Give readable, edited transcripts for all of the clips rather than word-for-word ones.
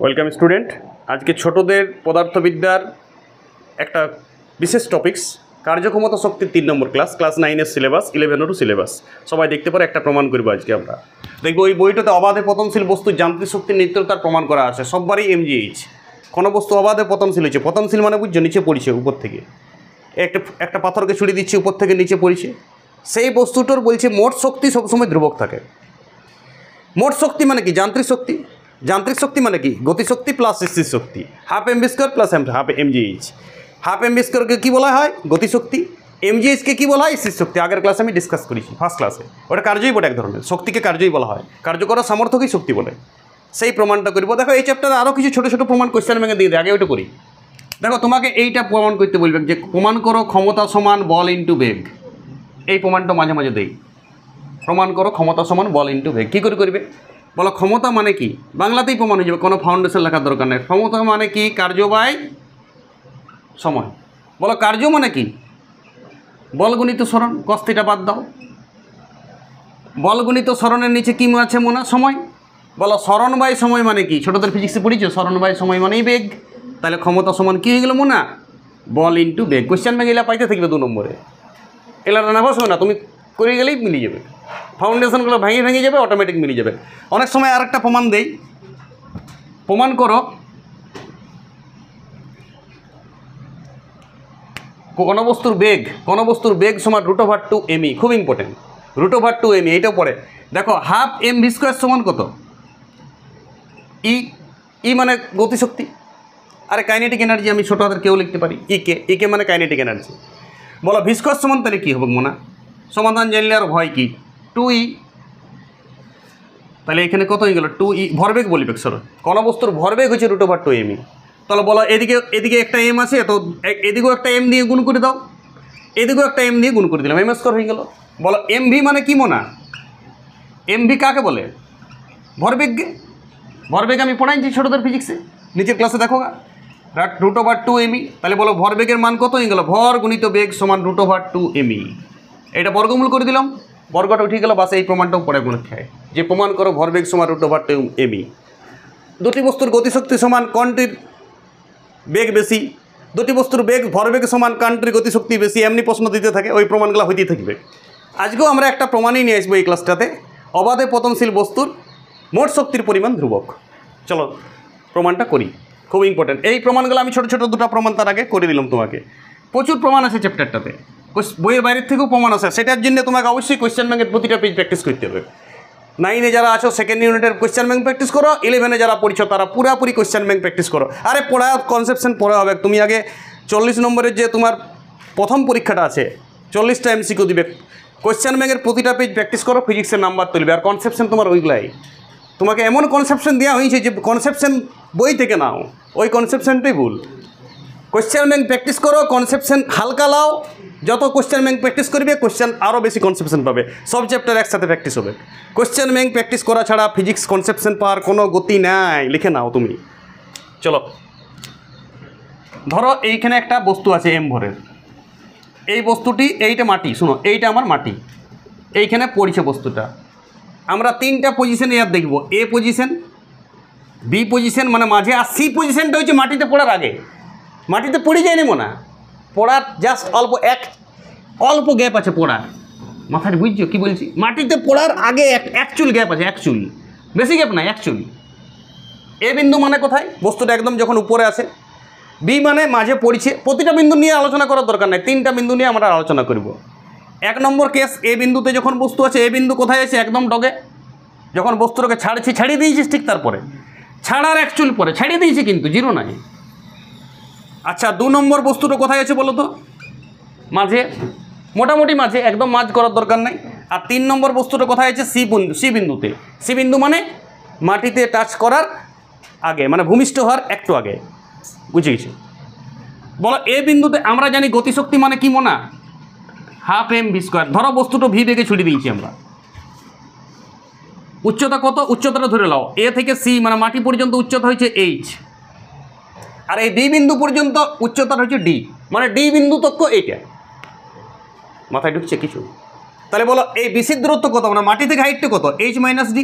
Welcome student. আজকে ছোটদের পদার্থবিদ্যার একটা বিশেষ টপিকস কার্যক্ষমতা শক্তির 3 নম্বর ক্লাস 9-এর সিলেবাস 11-এরও সিলেবাস সবাই দেখতে পারে। একটা প্রমাণ করবো আজকে আমরা দেখবো। ওই বইটাতে অবাধে পতনশীল বস্তুর যান্ত্রিক শক্তির নিত্যতার প্রমাণ করা আছে। সববারই এমজিএইচ। কোনো বস্তু অবাধে পতনশীল হচ্ছে, পতনশীল মানে বুঝছো নিচে পড়ছে উপর থেকে। একটা পাথরকে ছুড়ে দিচ্ছে, উপর থেকে নিচে পড়ছে। সেই বস্তুটার বলছে মোট শক্তি সবসময় ধ্রুবক থাকে। মোট শক্তি মানে কি? যান্ত্রিক শক্তি। যান্ত্রিক শক্তি মানে কি? গতিশক্তি প্লাস স্থির শক্তি, half MV square plus half MGH. Half MV স্কোয়ারকে কী বলা হয়? গতিশক্তি। এমজিএইচকে কী বলা হয়? স্থির শক্তি। আগের ক্লাসে আমি ডিসকাস করেছি, ফার্স্ট ক্লাসে। ওটা কার্যই বটে, এক ধরনের শক্তিকে কার্যই বলা হয়। কার্য করার সামর্থ্যকেই শক্তি বলে। সেই প্রমাণটা করবো। দেখো এই চ্যাপ্টারে আরও কিছু ছোটো ছোটো প্রমাণ কোয়েশ্চেন ব্যাংকে দিয়ে দেয়, আগে ওইটা করি। দেখো তোমাকে এইটা প্রমাণ করতে বলবে যে প্রমাণ করো ক্ষমতা সমান বল ইন্টু বেগ। এই প্রমাণটা মাঝে মাঝে দেই। প্রমাণ করো ক্ষমতা সমান বল ইন্টু বেগ। কী করে করবে বলো? ক্ষমতা মানে কি? বাংলাতেই প্রমাণ হয়ে যাবে, কোনো ফাউন্ডেশন লেখার দরকার নেই। ক্ষমতা মানে কি? কার্য বাই সময়। বলো কার্য মানে কি? বল গুণিত সরণ। cos θ বাদ দাও। বল গুণিত সরণের নিচে কি আছে মনে? সময়। বলো সরণ বাই সময় মানে কি? ছোটদের ফিজিক্সে পড়িছো, সরণ বাই সময় মানেই বেগ। তাহলে ক্ষমতা সমান কী হয়ে গেল মনে? বল ইন্টু বেগ। কোয়েশ্চেন ব্যাংক এলা পাইতে থাকবে 2 নম্বরে। এলা না বসো না, তুমি করে গেলেই মিলিয়ে যাবে। ফাউন্ডেশনগুলো ভেঙে যাবে, অটোমেটিক মিলিয়ে যাবে। অনেক সময় আর একটা প্রমাণ দেই। প্রমাণ করো কোনো বস্তুর বেগ সমান √2 mE। খুব ইম্পর্টেন্ট, √2 mE। এইটাও পড়ে। দেখো হাফ এমভি স্কোয়ার সমান কত? ই মানে গতিশক্তি। আরে কাইনেটিক এনার্জি আমি ছোটো হাতের কেউ লিখতে পারি। ইকে মানে কাইনেটিক এনার্জি। বলো ভি স্কোয়ার সমান তাহলে কী হবে মনে? সমাধান জানলে আর ভয় কি? 2E। তাহলে এখানে কত হয়ে গেল? 2E। ভরবেগ বলবে সরো, কোনো বস্তুর ভরবেগ হচ্ছে √2 mE। তাহলে বলো এদিকে একটা এম আছে, তো এদিকেও একটা এম দিয়ে গুণ করে দাও, এদিকেও একটা এম দিয়ে গুণ করে দিলাম, এম স্কোয়ার হয়ে গেল। বলো এমভি মানে কি মনে? এমভি কাকে বলে? ভরবেগকে। ভরবেগ আমি পড়াইছি ছোটোদের ফিজিক্সে, নিচের ক্লাসে দেখো √2 mE। তাহলে বলো ভরবেগের মান কত হয়ে গেল? ভর গুণিত বেগ সমান √2 mE। এটা বর্গমূল করে দিলাম, বর্গটা উঠে গেল। বাস এই প্রমাণটাও পড়ে পরীক্ষায়, যে প্রমাণ করো ভরবেগ সমান √2 mE। দুটি বস্তুর গতিশক্তি সমান কোনটির বেগ বেশি? দুটি বস্তুর ভরবেগ সমান কোনটির গতিশক্তি বেশি? এমনি প্রশ্ন দিতে থাকে, ওই প্রমাণগুলো হইতেই থাকবে। আজকেও আমরা একটা প্রমাণই নিয়ে আসবো এই ক্লাসটাতে। অবাধে পতনশীল বস্তুর মোট শক্তির পরিমাণ ধ্রুবক। চলো প্রমাণটা করি, খুব ইম্পর্টেন্ট এই প্রমাণগুলো। আমি ছোটো ছোটো দুটো প্রমাণ তার আগে করে দিলাম তোমাকে। প্রচুর প্রমাণ আছে চ্যাপ্টারটাতে, বইয়ের বাইরের থেকেও প্রমাণ আছে। সেটার জন্য তোমাকে অবশ্যই কোয়েশ্চেন ব্যাংকের প্রতিটা পেজ প্র্যাকটিস করতে হবে। 9-এ যারা আছো সেকেন্ড ইউনিটের কোয়েশ্চেন ব্যাংক প্র্যাকটিস করো। 11-এ যারা পড়ছো তারা পুরাপুরি কোয়েশ্চেন ব্যাংক প্র্যাকটিস করো। আরে পড়া কনসেপশন পড়া হবে। তুমি আগে 40 নম্বরের যে তোমার প্রথম পরীক্ষাটা আছে, 40টা MCQ দিবে। কোয়েশ্চেন ব্যাংকের প্রতিটা পেজ প্র্যাকটিস করো, ফিজিক্সের নাম্বার তুলবে। আর কনসেপশন তোমার ওইগুলাই। তোমাকে এমন কনসেপশন দেওয়া হয়েছে যে কনসেপশন বই থেকে নাও, ওই কনসেপশনটাই ভুল। কোয়েশ্চেন ব্যাংক প্র্যাকটিস করো, কনসেপশন হালকা লাও। যত কোয়েশ্চেন ব্যাংক প্র্যাকটিস করবে কোয়েশ্চেন আরও বেশি কনসেপশন পাবে। সব চ্যাপ্টার একসাথে প্র্যাকটিস হবে। কোয়েশ্চেন ব্যাংক প্র্যাকটিস করা ছাড়া ফিজিক্স কনসেপশন পাওয়ার কোনো গতি নাই। লিখে নাও তুমি। চলো ধরো এইখানে একটা বস্তু আছে এম ভরের। এই বস্তুটি, এইটা মাটি, শুনো এইটা আমার মাটি, এইখানে পড়ছে বস্তুটা। আমরা 3টা পজিশন এর দেখব। এ পজিশন, বি পজিশন মানে মাঝে, আর সি পজিশনটা হচ্ছে মাটিতে পড়ার আগে। মাটিতে পড়ে যায়নি মনে, পড়ার জাস্ট অল্প গ্যাপ আছে পড়ার। মাথায় বুঝছো কী বলছি? মাটিতে পড়ার আগে এক চুল গ্যাপ আছে, এক চুল, বেশি গ্যাপ নাই, এক চুল। এ বিন্দু মানে কোথায়? বস্তুটা একদম যখন উপরে আছে। বি মানে মাঝে পড়ছে। প্রতিটা বিন্দু নিয়ে আলোচনা করার দরকার নাই, 3টা বিন্দু নিয়ে আমরা আলোচনা করব। 1 নম্বর কেস, এ বিন্দুতে যখন বস্তু আছে, এ বিন্দু কোথায় আছে? একদম ডগে। যখন বস্তুটাকে ছাড়িয়ে দিয়েছিস, ঠিক তারপরে ছাড়ার এক চুল পরে ছাড়িয়ে দিয়েছি, কিন্তু জিরো নাই। আচ্ছা 2 নম্বর বস্তুটা কোথায় আছে বলো তো? মাঝে, মোটামুটি মাঝে, একদম মাঝ করার দরকার নাই। আর 3 নম্বর বস্তুটা কোথায় আছে? সি বিন্দুতে। সি বিন্দু মানে মাটিতে টাচ করার আগে, মানে ভূমিষ্ঠ হওয়ার একটু আগে। বুঝে গেছি? বলো এ বিন্দুতে আমরা জানি গতিশক্তি মানে কি মনে? Half MV square. ধরো বস্তুটা ভি বেগে ছুটে দিয়েছি আমরা। উচ্চতা কত? উচ্চতাটা ধরে নাও। এ থেকে সি মানে মাটি পর্যন্ত উচ্চতা হচ্ছে এইচ, আর এই ডি বিন্দু পর্যন্ত উচ্চতাটা হচ্ছে ডি, মানে ডি বিন্দু তক্ক এইটা। মাথায় ঢুকছে কিছু? তাহলে বলো এই বিসির দূরত্ব কত? মানে মাটি থেকে হাইটটা কত? H minus D.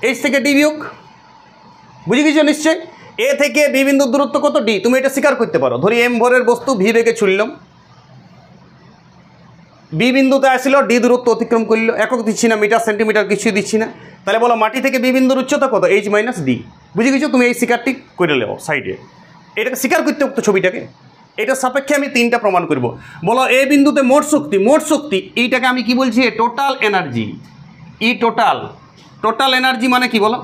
এইচ থেকে ডি বিয়োগ, বুঝে গেছো নিশ্চয়? এ থেকে বি বিন্দুর দূরত্ব কত ডি, তুমি এটা স্বীকার করতে পারো। ধরি এম ভরের বস্তু ভি বেগে ছুড়লাম, বি বিন্দুতে আসলো, ডি দূরত্ব অতিক্রম করলো, একক দিচ্ছি না, মিটার সেন্টিমিটার কিছুই দিচ্ছি না। তাহলে বলো মাটি থেকে বি বিন্দুর উচ্চতা কত, এইচ মাইনাস ডি। বুঝে গেছো? তুমি এই স্বীকারটি করে নেবো সাইডে, এটাকে স্বীকার করতে হবে ছবিটাকে। এটার সাপেক্ষে আমি 3টা প্রমাণ করব। বলো এ বিন্দুতে মোট শক্তি এইটাকে আমি কি বলছি, টোটাল এনার্জি। ই টোটাল এনার্জি মানে কি বলো,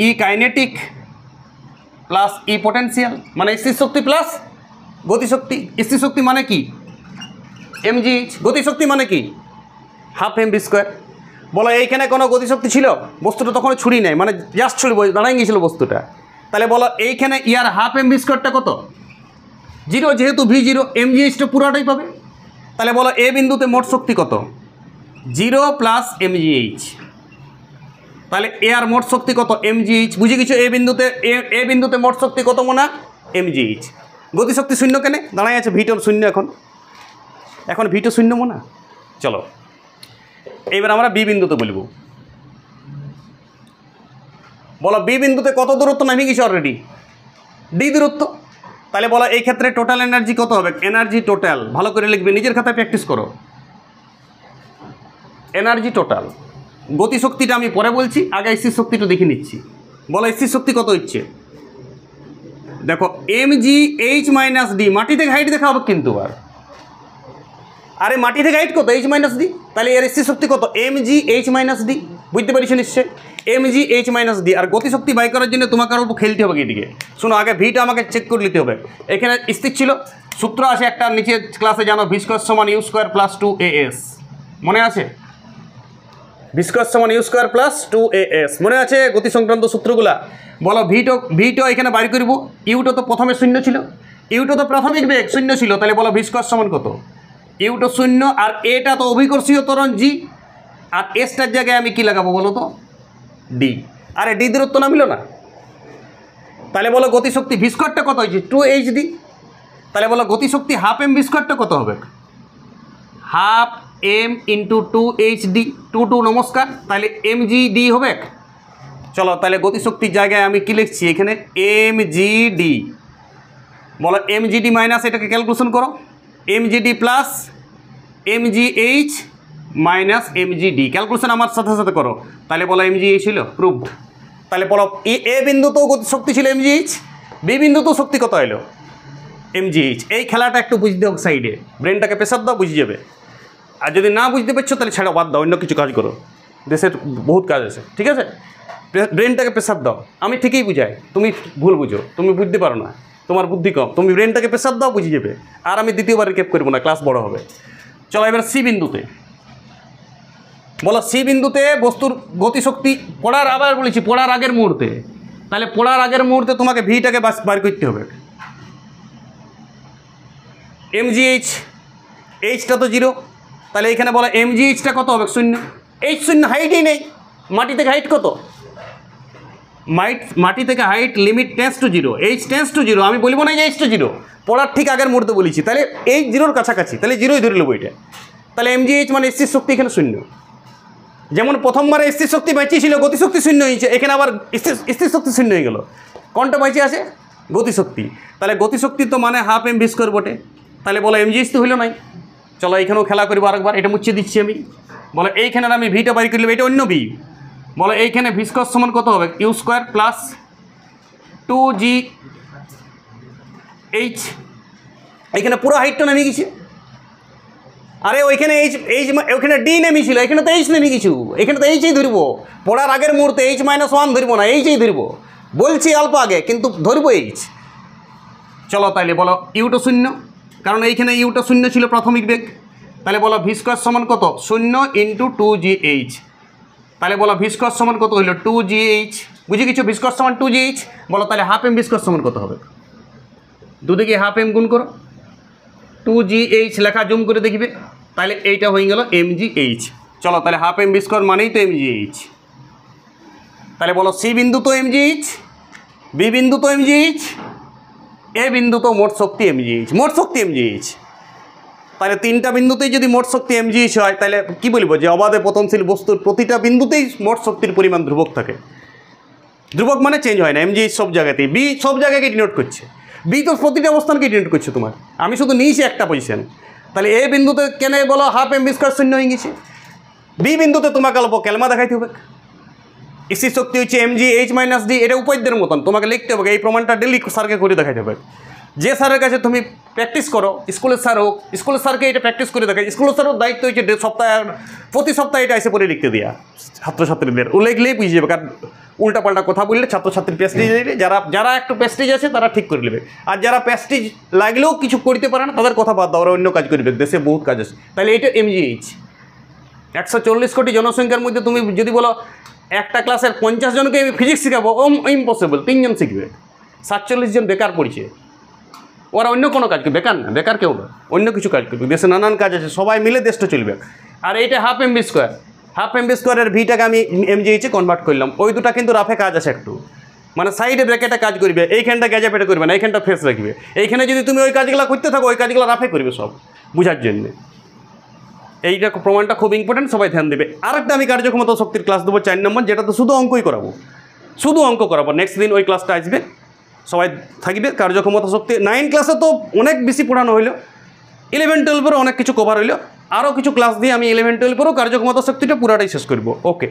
ই কাইনেটিক প্লাস ই পটেনশিয়াল, মানে স্থির শক্তি প্লাস গতিশক্তি। স্থির শক্তি মানে কি mgh, গতিশক্তি মানে কি হাফ এম বি স্কোয়ার। বলো এইখানে কোনো গতিশক্তি ছিল, বস্তুটা তখন ছুরি নেই, মানে জাস্ট ছুরি দাঁড়াই গিয়েছিল বস্তুটা। তাহলে বলো এইখানে ইয়ার হাফ এম বি স্কোয়ারটা কত, 0, যেহেতু ভি 0, mgh পুরোটাই পাবে। তাহলে বলো এ বিন্দুতে মোট শক্তি কত, 0 প্লাস mgh। তাহলে এ আর মোট শক্তি কত, mgh। বুঝে গেছো? এ বিন্দুতে মোট শক্তি কত মোনা, mgh। গতিশক্তি শূন্য কেন, দাঁড়াই আছে ভিটো শূন্য, এখন ভিটো শূন্য মোনা। চলো এইবার আমরা বি বিন্দুতে বলবো। বলো বি বিন্দুতে কত দূরত্ব নামে গেছে অলরেডি, ডি দূরত্ব। তাহলে বলো এই ক্ষেত্রে টোটাল এনার্জি কত হবে, এনার্জি টোটাল, ভালো করে লিখবে, নিজের খাতায় প্র্যাকটিস করো। এনার্জি টোটাল, গতিশক্তিটা আমি পরে বলছি, আগে স্থির শক্তিটা দেখে নিচ্ছি। বলো স্থির শক্তি কত হচ্ছে, দেখো mgh মাইনাস ডি, মাটি থেকে হাইট দেখা হবে কিন্তু, আরে মাটি থেকে হাইট কত, এইচ মাইনাস ডি। তাহলে এর স্থির শক্তি কত, mgh মাইনাস ডি। বুঝতে পারছো নিশ্চয়, mgh মাইনাস ডি। আর গতিশক্তি বাই করার জন্য তোমাকে অল্প খেলতে হবে এদিকে। শোনো, আগে ভিটা আমাকে চেক করে নিতে হবে। এখানে স্থির ছিল, সূত্র আছে একটা, নিচে ক্লাসে জানো, ভি স্কয়ার সমান ইউ স্কয়ার প্লাস 2as, মনে আছে? ভি স্কয়ার সমান ইউ স্কয়ার প্লাস 2as, মনে আছে গতি সংক্রান্ত সূত্রগুলা? বলো ভিটো এখানে বাইর করব। ইউটো তো প্রথমে শূন্য ছিল, ইউটো তো প্রাথমিক বেগ শূন্য ছিল। তাহলে বলো ভি স্কয়ার সমান কত, ইউটো শূন্য, আর এটা তো অভিকর্ষীয় ত্বরণ জি, আর এসটার জায়গায় আমি কি লাগাবো বলো তো, ডি। আরে ডি দূরত্ব নামিল না। তাহলে বলো গতিশক্তি ভি স্কয়ারটা কত হয়েছে, 2hd। তাহলে বলো গতিশক্তি হাফ এম ভি স্কয়ারটা কত হবে, হাফ এম ইন্টু 2hd, 2 নমস্কার, তাহলে mgd হবে। চলো তাহলে গতিশক্তির জায়গায় আমি কি লিখছি এখানে, mgd। বলো mgd মাইনাস এটাকে ক্যালকুলেশন করো, mgd plus mgh minus mgd, calculation আমার সাথে সাথে করো। তাহলে বলো mgh ছিল প্রুভড। তাহলে বলো এ বিন্দুতেও শক্তি ছিল mgh, বি বিন্দুতেও শক্তি কত এলো, mgh। এই খেলাটা একটু বুঝতে হোক সাইডে, ব্রেনটাকে প্রেসার দাও, বুঝে যাবে। আর যদি না বুঝতে পারছো তাহলে ছেড়ে বাদ দাও, অন্য কিছু কাজ করো, দেশের বহুত কাজ আছে, ঠিক আছে? ব্রেনটাকে প্রেসার দাও, আমি ঠিকই বুঝাই, তুমি ভুল বুঝো, তুমি বুঝতে পারো না, তোমার বুদ্ধি কম, তুমি ব্রেনটাকে প্রেসার দাও, বুঝে যাবে। আর আমি দ্বিতীয়বার রিকেপ করবো না, ক্লাস বড় হবে। চলো এবার সি বিন্দুতে। বলো সি বিন্দুতে বস্তুর গতিশক্তি পড়ার, আবার বলেছি পড়ার আগের মুহূর্তে। তাহলে পড়ার আগের মুহূর্তে তোমাকে ভিটাকে বার করতে হবে। mgh, এইচটা তো 0, তাহলে এখানে বলো mgh কত হবে, 0। এইচ 0, হাইটই নেই। মাটি থেকে হাইট কত, মাটি থেকে height limit tends to 0, h tends to 0। আমি বলবো না যে এইচটা 0, পড়ার ঠিক আগের মুহূর্তে বলেছি। তাহলে এই 0-র কাছাকাছি, তাহলে 0-ই ধরে নেবো এটা। তাহলে mgh মানে স্থির শক্তি এখানে 0। যেমন প্রথমবারে স্থির শক্তি বাঁচিয়েছিল, গতিশক্তি 0 হয়েছে, এখানে আবার স্থির শক্তি 0 হয়ে গেল। কোনটা বাঁচিয়ে আছে, গতিশক্তি। তাহলে গতিশক্তি তো মানে হাফ এম ভি স্কয়ার বটে। তাহলে বলো mgh তো হইল নাই। চলো এইখানেও খেলা করবো আরেকবার, এটা মুছিয়ে দিচ্ছি আমি। বলো এইখানে আমি ভিটা বাড়ি করলাম, এটা অন্য বি। বলো এইখানে ভি স্কয়ার সমান কত হবে, ইউ স্কয়ার প্লাস 2gh। এইখানে পুরো হাইটটা নেমে গেছে। আরে ওইখানে ওইখানে ডি নেমেছিল, এখানে তো এইচ নেমে কিছু, এখানে তো এইচই ধরবো। পড়ার আগের মুহূর্তে h-1 ধরবো না, এইচই ধরবো। বলছি অল্প আগে, কিন্তু ধরবো এইচ। চলো তাইলে বলো ইউটো 0, কারণ এইখানে ইউটো 0 ছিল প্রাথমিক বেগ। তাহলে বলো ভি স্কয়ার সমান কত, 0 ইন্টু 2gh। তাহলে বলো ভি স্কয়ার সমান কত হইল, 2gh। বুঝে কিছু, ভি স্কয়ার সমান 2gh। বলো তাহলে হাফ এম ভি স্কয়ার সমান কত হবে, দুদিকে হাফ এম গুণ করো, 2gh লেখা জুম করে দেখবে। তাহলে এইটা হয়ে গেল mgh। চলো তাহলে হাফ এম ভি স্কয়ার মানেই তো mgh। তাহলে বলো সি বিন্দু তো mgh, বি বিন্দু তো mgh, এ বিন্দু তো মোট শক্তি mgh, মোট শক্তি mgh। তাহলে 3টা বিন্দুতেই যদি মোট শক্তি mgh হয়, তাহলে কি বলবো যে অবাধে পতনশীল বস্তুর প্রতিটা বিন্দুতেই মোট শক্তির পরিমাণ ধ্রুবক থাকে। ধ্রুবক মানে চেঞ্জ হয় না, এমজি সব জায়গাতেই, বি সব জায়গাকে ডিনোট করছে, বি তো প্রতিটা অবস্থানকে ডিনোট করছে তোমার। আমি শুধু নিয়েছি একটা পজিশন, তাহলে এ বিন্দুতে কেন বলো হাফ এম বি স্কোয়ার শূন্য হয়ে গেছে, বি বিন্দুতে তোমাকে অল্প ক্যালমা দেখাইতে হবে, স্থির শক্তি হচ্ছে এমজি এইচ মাইনাস ডি, এটা উপাদ্যের মতন তোমাকে লিখতে হবে, এই প্রমাণটা ডেলি স্যারকে করে দেখাইতে হবে। যে স্যারের কাছে তুমি প্র্যাকটিস করো, স্কুলের স্যার হোক, স্কুলের স্যারকে এটা প্র্যাকটিস করে দেখায়, স্কুলের স্যারের দায়িত্ব হচ্ছে প্রতি সপ্তাহে এটা এসে পরে লিখতে দেওয়া ছাত্রছাত্রীদের, ও লিখলেই বুঝে যাবে, কারণ উল্টাপাল্টা কথা বললে ছাত্রছাত্রীর প্যাস্টিজ দিলে যারা একটু প্যাস্টিজ আছে তারা ঠিক করে নেবে, আর যারা প্যাস্টিজ লাগলেও কিছু করতে পারে না তাদের কথা বাদ দাও, ওরা অন্য কাজ করবে, দেশে বহুত কাজ আছে। তাহলে এটা এমজিএইচ, 140 কোটি জনসংখ্যার মধ্যে তুমি যদি বলো একটা ক্লাসের 50 জনকে আমি ফিজিক্স শেখাবো, ইম্পসিবল, 3 জন শিখবে, 47 জন বেকার পড়ছে, ওরা অন্য কোনো কাজ করবে, বেকার না, বেকার কেউ না, অন্য কিছু কাজ করবে, দেশে নানান কাজ আছে, সবাই মিলে দেশটা চলবে। আর এইটা half MB square, half MB স্কোয়ারের ভিটাকে আমি এমজিএইচে কনভার্ট করলাম, ওই দুটা কিন্তু রাফে কাজ আছে একটু, মানে সাইডে ব্র্যাকেটে কাজ করবে, এইখানটা গ্যাজা পেটে করবে না, এইখানটা ফেস রাখবে, এইখানে যদি তুমি ওই কাজগুলো করতে থাকো ওই কাজগুলো রাফে করবে সব, বোঝার জন্যে। এইটা প্রমাণটা খুব ইম্পর্টেন্ট, সবাই ধ্যান দেবে। আরেকটা আমি কার্যক্ষমতা শক্তির ক্লাস দেবো 4 নম্বর, যেটা তো শুধু অঙ্কই করাবো, শুধু অঙ্ক করাবো, নেক্সট দিন ওই ক্লাসটা আসবে, সবাই থাকবে। কার্যক্ষমতা শক্তি 9 ক্লাসে তো অনেক বেশি পড়ানো হইলো, 11-12-এরও অনেক কিছু কভার হইলো, আরও কিছু ক্লাস দিয়ে আমি 11-12-এরও কার্যক্ষমতা শক্তিটা পুরাটাই শেষ করবো। ওকে।